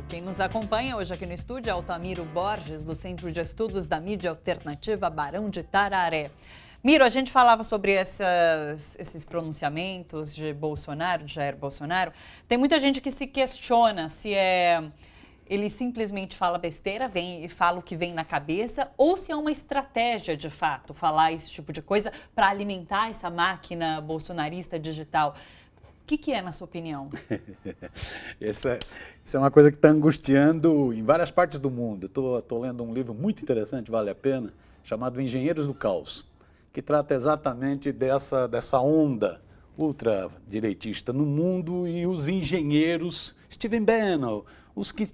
Quem nos acompanha hoje aqui no estúdio é Altamiro Borges, do Centro de Estudos da Mídia Alternativa Barão de Tararé. Miro, a gente falava sobre esses pronunciamentos de Bolsonaro, de Jair Bolsonaro. Tem muita gente que se questiona se ele simplesmente fala besteira, vem e fala o que vem na cabeça, ou se é uma estratégia, de fato, falar esse tipo de coisa para alimentar essa máquina bolsonarista digital. O que é, na sua opinião? Isso é uma coisa que está angustiando em várias partes do mundo. Estou lendo um livro muito interessante, vale a pena, chamado Engenheiros do Caos, que trata exatamente dessa onda ultradireitista no mundo e os engenheiros, Stephen Bannon, os que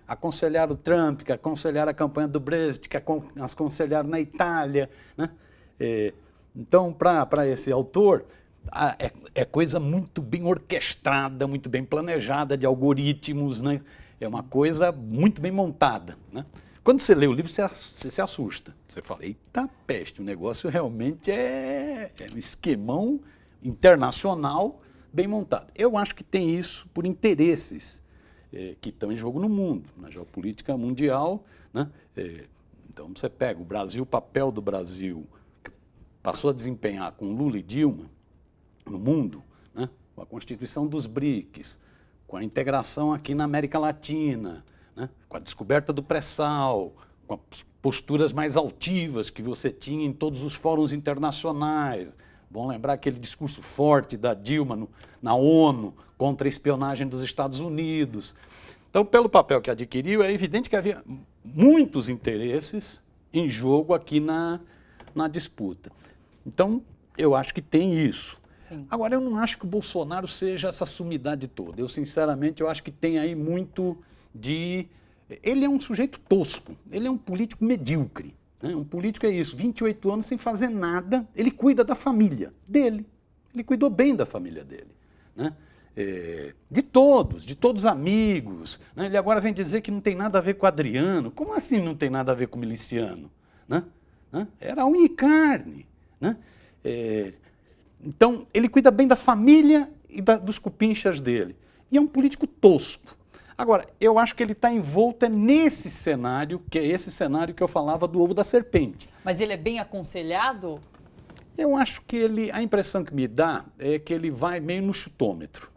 aconselharam o Trump, que aconselharam a campanha do Brexit, que aconselharam na Itália. Né? Então, para esse autor, é coisa muito bem orquestrada, muito bem planejada, de algoritmos, né? É uma coisa muito bem montada. Né? Quando você lê o livro, você se assusta. Você fala, eita peste, o negócio realmente é um esquemão internacional bem montado. Eu acho que tem isso por interesses que estão em jogo no mundo, na geopolítica mundial. Né? Então você pega o Brasil, o papel do Brasil, que passou a desempenhar com Lula e Dilma no mundo, né? Com a constituição dos BRICS, com a integração aqui na América Latina, né? Com a descoberta do pré-sal, com as posturas mais altivas que você tinha em todos os fóruns internacionais. Bom lembrar aquele discurso forte da Dilma na ONU contra a espionagem dos Estados Unidos. Então, pelo papel que adquiriu, é evidente que havia muitos interesses em jogo aqui na disputa. Então, eu acho que tem isso. Sim. Agora, eu não acho que o Bolsonaro seja essa sumidade toda. Eu, sinceramente, eu acho que tem aí muito de... Ele é um sujeito tosco, ele é um político medíocre. Né? Um político é isso, 28 anos sem fazer nada, ele cuida da família dele. Ele cuidou bem da família dele. Né? De todos os amigos. Né? Ele agora vem dizer que não tem nada a ver com o Adriano. Como assim não tem nada a ver com o miliciano? Né? Era unha e carne. Né? Então, ele cuida bem da família e dos cupinchas dele. E é um político tosco. Agora, eu acho que ele está envolto nesse cenário, que é esse cenário que eu falava do ovo da serpente. Mas ele é bem aconselhado? Eu acho que a impressão que me dá é que ele vai meio no chutômetro.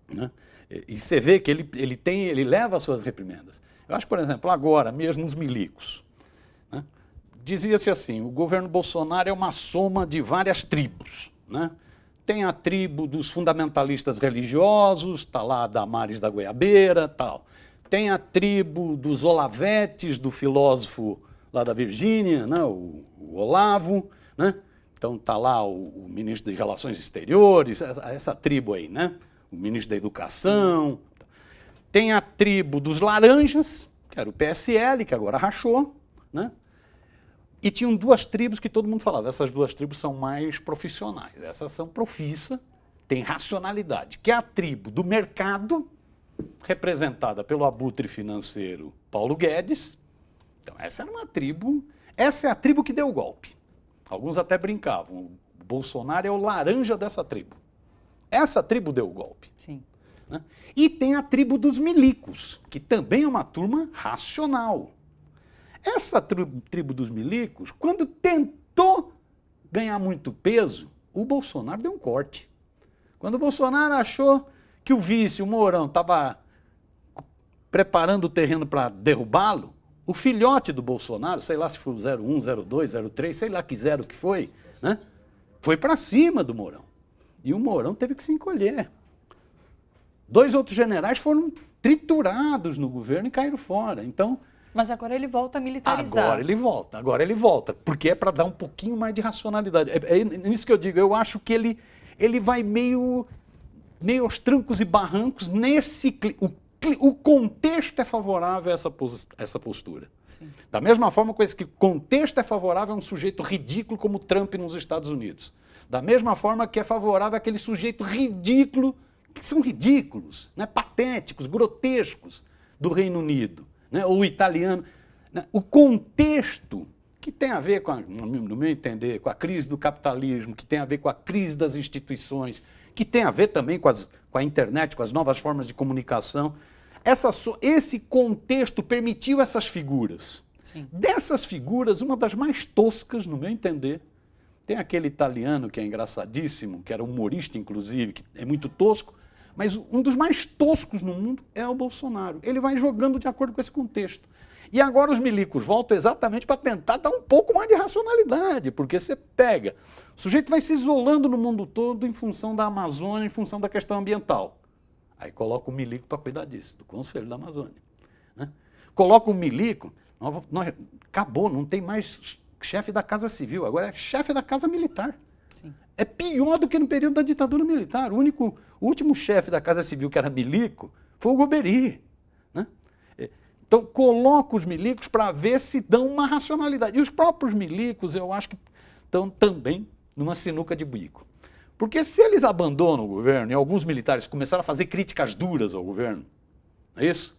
Né? E você vê que ele leva as suas reprimendas. Eu acho, por exemplo, agora mesmo os milicos. Né? Dizia-se assim, o governo Bolsonaro é uma soma de várias tribos. Né? Tem a tribo dos fundamentalistas religiosos, está lá a Damares da Goiabeira, tal. Tem a tribo dos Olavetes, do filósofo lá da Virgínia, né? o Olavo, né? Então está lá o ministro de Relações Exteriores, essa tribo aí, né? O ministro da Educação. Tem a tribo dos Laranjas, que era o PSL, que agora rachou, né? E tinham duas tribos que todo mundo falava, essas duas tribos são mais profissionais, essas são profissa, têm racionalidade, que é a tribo do mercado, representada pelo abutre financeiro Paulo Guedes. Então essa é a tribo que deu o golpe. Alguns até brincavam, o Bolsonaro é o laranja dessa tribo. Essa tribo deu o golpe. Sim. Né? E tem a tribo dos milicos, que também é uma turma racional. Essa tribo dos milicos, quando tentou ganhar muito peso, o Bolsonaro deu um corte. Quando o Bolsonaro achou que o vice, o Mourão, estava preparando o terreno para derrubá-lo, o filhote do Bolsonaro, sei lá se foi o 01, 02, 03, sei lá que zero que foi, né? Foi para cima do Mourão. E o Mourão teve que se encolher. Dois outros generais foram triturados no governo e caíram fora. Então... Mas agora ele volta a militarizar. Agora ele volta, porque é para dar um pouquinho mais de racionalidade. É nisso que eu digo, eu acho que ele vai meio aos trancos e barrancos nesse... O contexto é favorável a essa postura. Sim. Da mesma forma que o contexto é favorável a um sujeito ridículo como Trump nos Estados Unidos. Da mesma forma que é favorável àquele sujeito ridículo, que são ridículos, né, patéticos, grotescos, do Reino Unido. Né, ou italiano, né, o contexto que tem a ver, no meu entender, com a crise do capitalismo, que tem a ver com a crise das instituições, que tem a ver também com a internet, com as novas formas de comunicação, esse contexto permitiu essas figuras. Sim. Dessas figuras, uma das mais toscas, no meu entender, tem aquele italiano que é engraçadíssimo, que era humorista, inclusive, que é muito tosco, mas um dos mais toscos no mundo é o Bolsonaro. Ele vai jogando de acordo com esse contexto. E agora os milicos voltam exatamente para tentar dar um pouco mais de racionalidade, porque você pega, o sujeito vai se isolando no mundo todo em função da Amazônia, em função da questão ambiental. Aí coloca o milico para cuidar disso, do Conselho da Amazônia. Né? Coloca o milico, acabou, não tem mais chefe da Casa Civil, agora é chefe da Casa Militar. Sim. É pior do que no período da ditadura militar. O último chefe da Casa Civil que era milico foi o Golbery. Né? Então, coloca os milicos para ver se dão uma racionalidade. E os próprios milicos, eu acho que estão também numa sinuca de bico. Porque se eles abandonam o governo, e alguns militares começaram a fazer críticas duras ao governo, não é isso?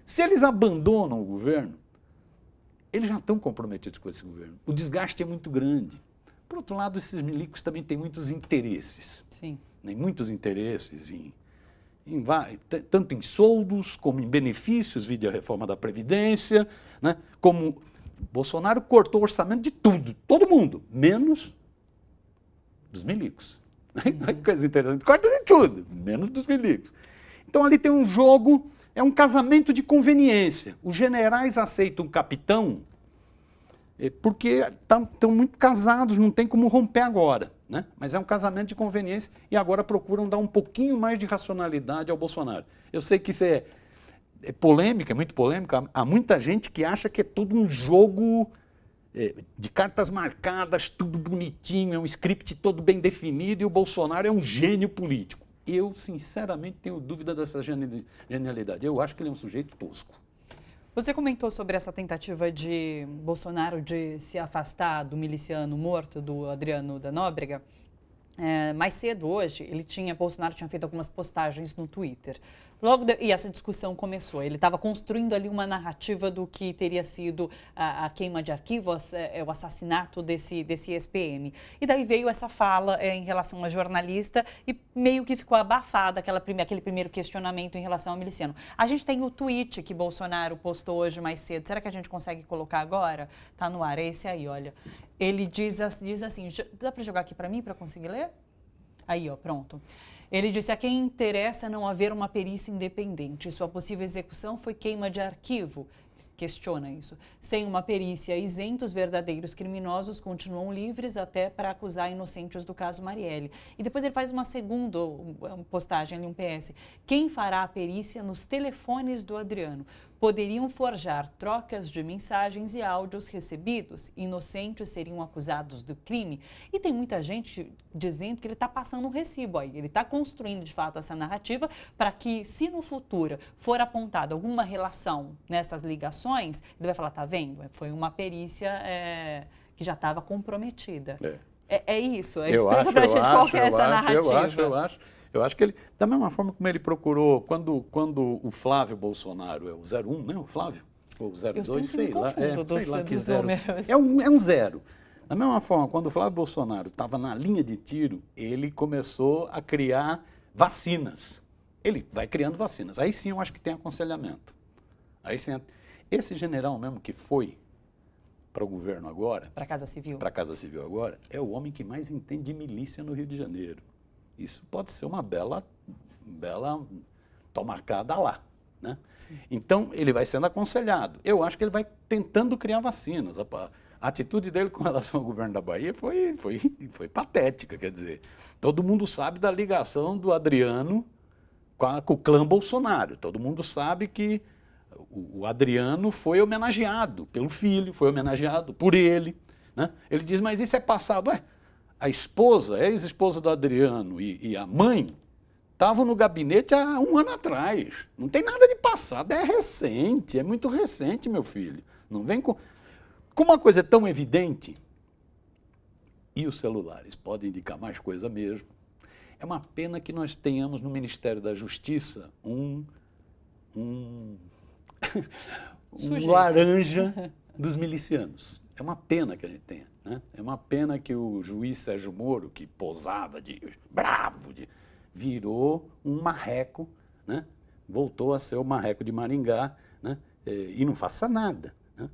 Se eles abandonam o governo, eles já estão comprometidos com esse governo. O desgaste é muito grande. Por outro lado, esses milicos também têm muitos interesses. Sim. Muitos interesses, tanto em soldos, como em benefícios, vide a reforma da Previdência, né? Como Bolsonaro cortou o orçamento de tudo, todo mundo, menos dos milicos. Uhum. Coisa interessante, corta de tudo, menos dos milicos. Então ali tem um jogo, é um casamento de conveniência. Os generais aceitam o capitão porque estão muito casados, não tem como romper agora. Né? Mas é um casamento de conveniência e agora procuram dar um pouquinho mais de racionalidade ao Bolsonaro. Eu sei que isso é polêmica, é muito polêmica. Há muita gente que acha que é tudo um jogo de cartas marcadas, tudo bonitinho, é um script todo bem definido e o Bolsonaro é um gênio político. Eu, sinceramente, tenho dúvida dessa genialidade. Eu acho que ele é um sujeito tosco. Você comentou sobre essa tentativa de Bolsonaro de se afastar do miliciano morto, do Adriano da Nóbrega. Mais cedo hoje, Bolsonaro tinha feito algumas postagens no Twitter. E essa discussão começou. Ele estava construindo ali uma narrativa do que teria sido a queima de arquivos, o assassinato desse ex-PM. E daí veio essa fala em relação à jornalista e meio que ficou abafada aquele primeiro questionamento em relação ao miliciano. A gente tem o tweet que Bolsonaro postou hoje mais cedo. Será que a gente consegue colocar agora? Está no ar, é esse aí, olha. Ele diz assim, dá para jogar aqui para mim, para conseguir ler? Aí, ó, pronto. Ele disse: a quem interessa não haver uma perícia independente. Sua possível execução foi queima de arquivo. Questiona isso. Sem uma perícia isenta, os verdadeiros criminosos continuam livres até para acusar inocentes do caso Marielle. E depois ele faz uma segunda postagem ali, um PS. Quem fará a perícia nos telefones do Adriano? Poderiam forjar trocas de mensagens e áudios recebidos. Inocentes seriam acusados do crime. E tem muita gente dizendo que ele está passando um recibo aí. Ele está construindo, de fato, essa narrativa para que, se no futuro for apontada alguma relação nessas ligações, ele vai falar, tá vendo? Foi uma perícia que já estava comprometida. É isso? Explica para a gente qual que é essa narrativa. Eu acho que ele, da mesma forma como ele procurou, quando o Flávio Bolsonaro é o 01, né? O Flávio? Ou o 02, sei lá. Sei lá que zero. É um zero. Da mesma forma, quando o Flávio Bolsonaro estava na linha de tiro, ele começou a criar vacinas. Ele vai criando vacinas. Aí sim eu acho que tem aconselhamento. Aí sim, esse general mesmo que foi para o governo agora... Para a Casa Civil. Para a Casa Civil agora, é o homem que mais entende de milícia no Rio de Janeiro. Isso pode ser uma bela tomarcada lá. Né? Então, ele vai sendo aconselhado. Eu acho que ele vai tentando criar vacinas. A atitude dele com relação ao governo da Bahia foi patética, quer dizer. Todo mundo sabe da ligação do Adriano com o clã Bolsonaro. Todo mundo sabe que o Adriano foi homenageado pelo filho, foi homenageado por ele. Né? Ele diz, mas isso é passado. A esposa, a ex-esposa do Adriano e a mãe estavam no gabinete há 1 ano atrás. Não tem nada de passado, é recente, é muito recente, meu filho. Não vem com... Como uma coisa é tão evidente, e os celulares podem indicar mais coisa mesmo, é uma pena que nós tenhamos no Ministério da Justiça um laranja dos milicianos. É uma pena que a gente tenha. Né? É uma pena que o juiz Sérgio Moro, que posava de bravo, virou um marreco, né? voltou a ser o marreco de Maringá, né? E não faça nada. Né?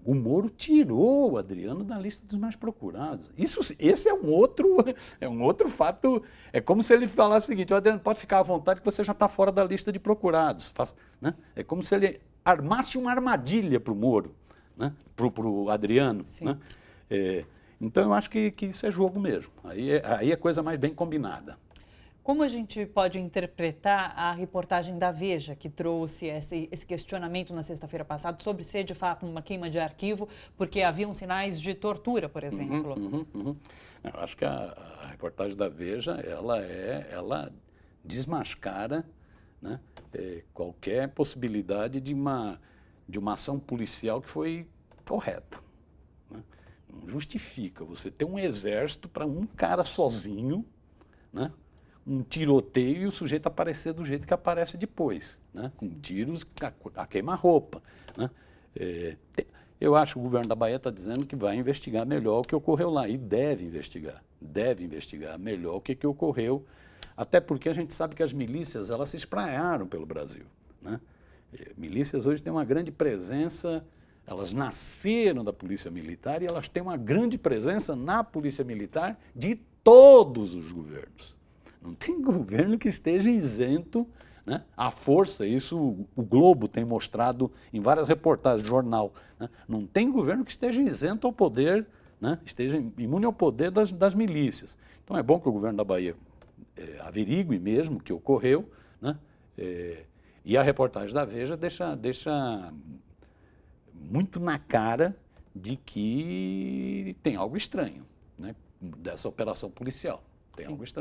O Moro tirou o Adriano da lista dos mais procurados. Esse é um outro fato. É como se ele falasse o seguinte: o Adriano, pode ficar à vontade que você já está fora da lista de procurados. Né? É como se ele armasse uma armadilha para o Moro, né? Para o Adriano. Né? Então eu acho que isso é jogo mesmo. Aí é coisa mais bem combinada. Como a gente pode interpretar a reportagem da Veja, que trouxe esse questionamento na sexta-feira passada sobre ser de fato uma queima de arquivo, porque haviam sinais de tortura, por exemplo? Eu acho que a reportagem da Veja, ela desmascara, né, qualquer possibilidade de uma ação policial que foi correta. Né? Não justifica você ter um exército para um cara sozinho, né? Um tiroteio e o sujeito aparecer do jeito que aparece depois, né? Com tiros a queima-roupa. Né? Eu acho que o governo da Bahia está dizendo que vai investigar melhor o que ocorreu lá, e deve investigar melhor o que ocorreu, até porque a gente sabe que as milícias elas se espraiaram pelo Brasil. Né? Milícias hoje têm uma grande presença, elas nasceram da Polícia Militar e elas têm uma grande presença na Polícia Militar de todos os governos. Não tem governo que esteja isento, né? A força, isso o Globo tem mostrado em várias reportagens de jornal. Né? Não tem governo que esteja isento ao poder, né? Esteja imune ao poder das milícias. Então é bom que o governo da Bahia averigue mesmo o que ocorreu. Né? E a reportagem da Veja deixa muito na cara de que tem algo estranho, né? Dessa operação policial. Tem algo estranho.